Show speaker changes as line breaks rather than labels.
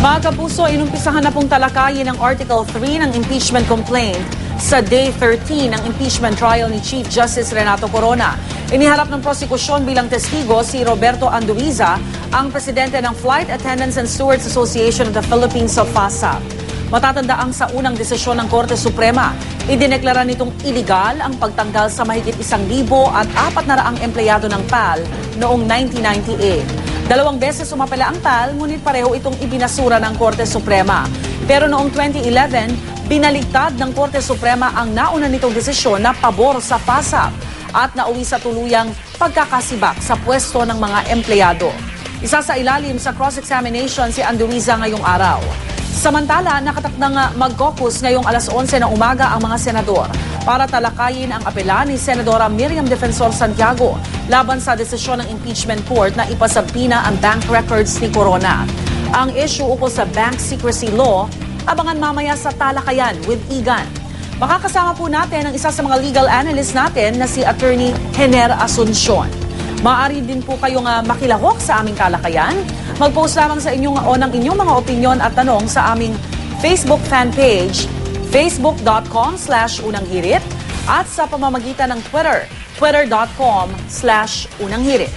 Mga kapuso, inumpisahan na pong talakayin ang Article 3 ng impeachment complaint sa Day 13 ng impeachment trial ni Chief Justice Renato Corona. Iniharap ng prosekusyon bilang testigo si Roberto Anduiza, ang presidente ng Flight Attendants and Stewards Association of the Philippines o FASA. Matatandaang sa unang desisyon ng Korte Suprema, idineklara nitong iligal ang pagtanggal sa mahigit 1,400 empleyado ng PAL noong 1998. 2 beses umapela ang PAL, ngunit pareho itong ibinasura ng Korte Suprema. Pero noong 2011, binaligtad ng Korte Suprema ang nauna nitong desisyon na pabor sa FASA at nauwi sa tuluyang pagkakasibak sa pwesto ng mga empleyado. Isa sa ilalim sa cross-examination si Anduiza ngayong araw. Samantala, nakatakdang mag-caucus ngayong alas 11 ng umaga ang mga senador para talakayin ang apela ni Senadora Miriam Defensor Santiago laban sa desisyon ng impeachment court na ipasabina ang bank records ni Corona. Ang issue ukol sa bank secrecy law, abangan mamaya sa talakayan with Igan. Makakasama po natin ang isa sa mga legal analyst natin na si Attorney Hener Asuncion. Maaari din po kayong makilahok sa aming talakayan. Mag-post lamang sa inyong ng inyong mga opinyon at tanong sa aming Facebook fan page, facebook.com/unanghirit at sa pamamagitan ng Twitter, twitter.com/unanghirit.